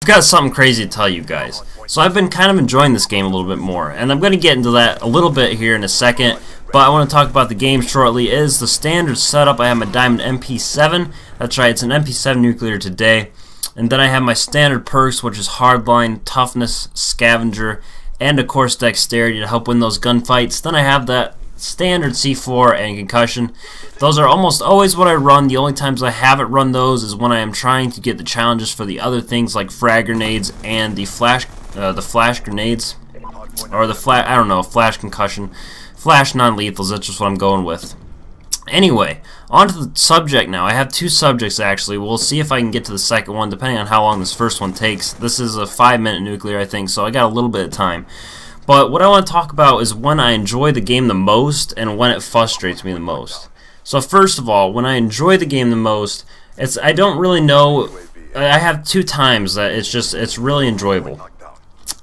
I've got something crazy to tell you guys. So I've been kind of enjoying this game a little bit more, and I'm going to get into that a little bit here in a second, but I want to talk about the game shortly. It is the standard setup. I have my Diamond Mp7, that's right, it's an Mp7 nuclear today, and then I have my standard perks, which is Hardline, Toughness, Scavenger, and of course Dexterity to help win those gunfights. Then I have that standard C4 and Concussion. Those are almost always what I run. The only times I haven't run those is when I am trying to get the challenges for the other things like frag grenades and the flash grenades, or the flash concussion, flash non-lethals. That's just what I'm going with. Anyway, on to the subject now. I have two subjects actually. We'll see if I can get to the second one depending on how long this first one takes. This is a 5-minute nuclear, I think, so I got a little bit of time. But what I want to talk about is when I enjoy the game the most and when it frustrates me the most. So first of all, when I enjoy the game the most, I don't really know. I have two times that it's really enjoyable.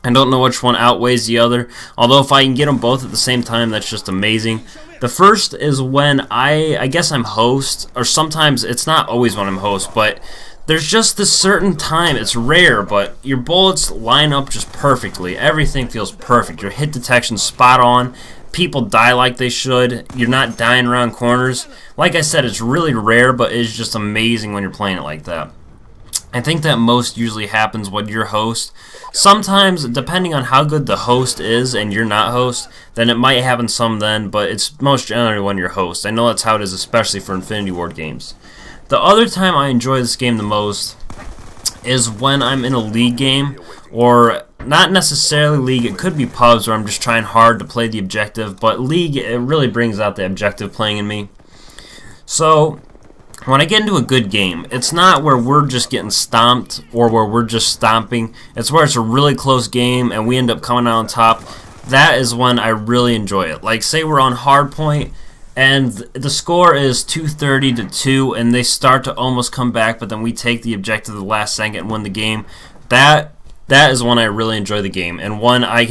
I don't know which one outweighs the other, although if I can get them both at the same time, that's just amazing. The first is when I guess I'm host, or sometimes it's not always when I'm host, but there's just this certain time, it's rare, but your bullets line up just perfectly. Everything feels perfect. Your hit detection spot on. People die like they should. You're not dying around corners. Like I said, it's really rare, but it's just amazing when you're playing it like that. I think that most usually happens when you're host. Sometimes, depending on how good the host is and you're not host, then it might happen some then, but it's most generally when you're host. I know that's how it is, especially for Infinity Ward games. The other time I enjoy this game the most is when I'm in a league game, or not necessarily league, it could be pubs where I'm just trying hard to play the objective, but league, it really brings out the objective playing in me. So when I get into a good game, it's not where we're just getting stomped or where we're just stomping. It's where it's a really close game and we end up coming out on top. That is when I really enjoy it. Like, say we're on hardpoint and the score is 230 to 2 and they start to almost come back, but then we take the objective at the last second and win the game. That is when I really enjoy the game, and when I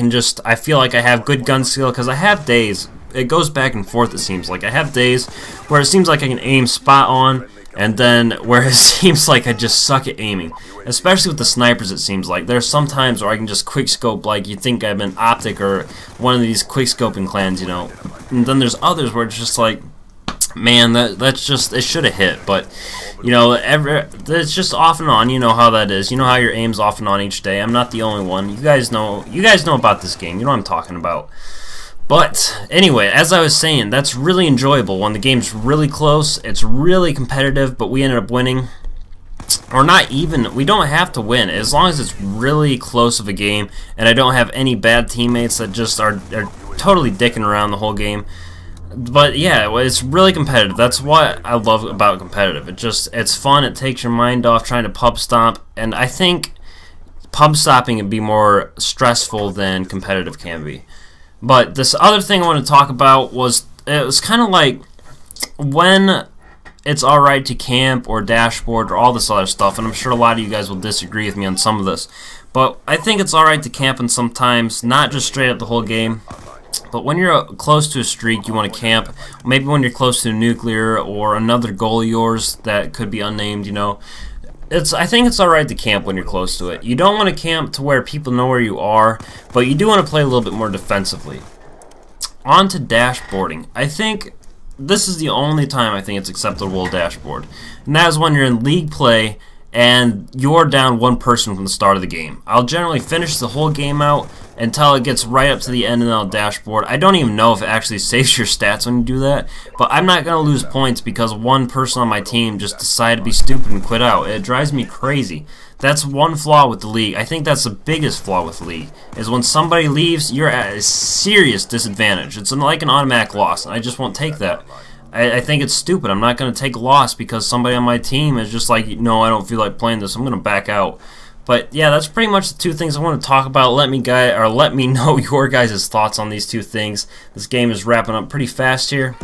feel like I have good gun skill, because I have days, it goes back and forth, it seems like. I have days where it seems like I can aim spot on, and then where it seems like I just suck at aiming. Especially with the snipers, it seems like. There's some times where I can just quickscope like you think I'm an Optic or one of these quickscoping clans, you know. And then there's others where it's just like, man, that's just, it should have hit. But, you know, it's just off and on. You know how that is. You know how your aim's off and on each day. I'm not the only one. You guys know about this game. You know what I'm talking about. But anyway, as I was saying, that's really enjoyable when the game's really close, it's really competitive, but we ended up winning. Or not even, we don't have to win, as long as it's really close of a game and I don't have any bad teammates that just are totally dicking around the whole game. But yeah, it's really competitive. That's what I love about competitive. It's fun, it takes your mind off trying to pub stomp, and I think pub stopping can be more stressful than competitive can be. But this other thing I want to talk about was, it was kind of like when it's alright to camp or dashboard or all this other stuff, and I'm sure a lot of you guys will disagree with me on some of this, but I think it's alright to camp and sometimes, not just straight up the whole game, but when you're close to a streak you want to camp, maybe when you're close to a nuclear or another goal of yours that could be unnamed, you know. I think it's alright to camp when you're close to it. You don't want to camp to where people know where you are, but you do want to play a little bit more defensively. On to dashboarding. I think this is the only time I think it's acceptable to dashboard, and that is when you're in league play and you're down one person from the start of the game. I'll generally finish the whole game out until it gets right up to the end and then I'll dashboard. I don't even know if it actually saves your stats when you do that, but I'm not going to lose points because one person on my team just decided to be stupid and quit out. It drives me crazy. That's one flaw with the league. I think that's the biggest flaw with the league, is when somebody leaves, you're at a serious disadvantage. It's like an automatic loss, and I just won't take that. I think it's stupid. I'm not going to take a loss because somebody on my team is just like, no, I don't feel like playing this, I'm going to back out. But yeah, that's pretty much the two things I want to talk about. Let me know your guys' thoughts on these two things. This game is wrapping up pretty fast here.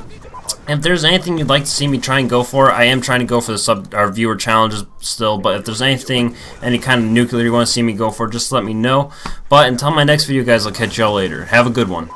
If there's anything you'd like to see me try and go for, I am trying to go for our viewer challenges still, but if there's anything, any kind of nuclear you want to see me go for, just let me know. But until my next video, guys, I'll catch y'all later. Have a good one.